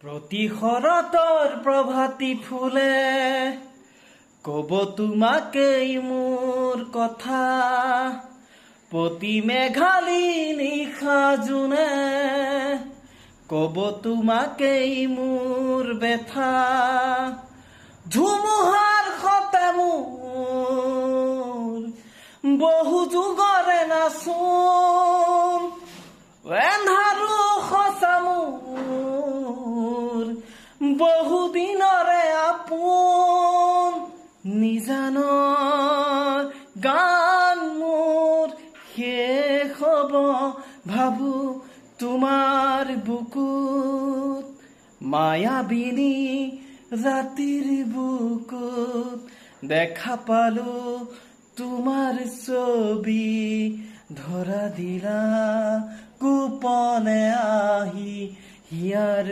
প্ৰতি শৰতৰ প্ৰভাতী ফুলে কব তোমাকেই মোৰ কথা, প্ৰতি মেঘালী নিশা জোনে কব তোমাকেই মোৰ ব্যথা। ধুমুহাৰ সতে মোৰ বহু যুগৰে নাচোন, এন্ধাৰো সঁচা মোৰ বহু দিনৰে আপোন। নিজানৰ গান মোৰ শেষ হ'ব ভাবো তোমাৰ বুকুত, মায়াবিনী ৰাতিৰ বুকুত দেখা পালো তোমাৰ ছবি। ধৰা দিলা গোপনে আহি হিয়াৰ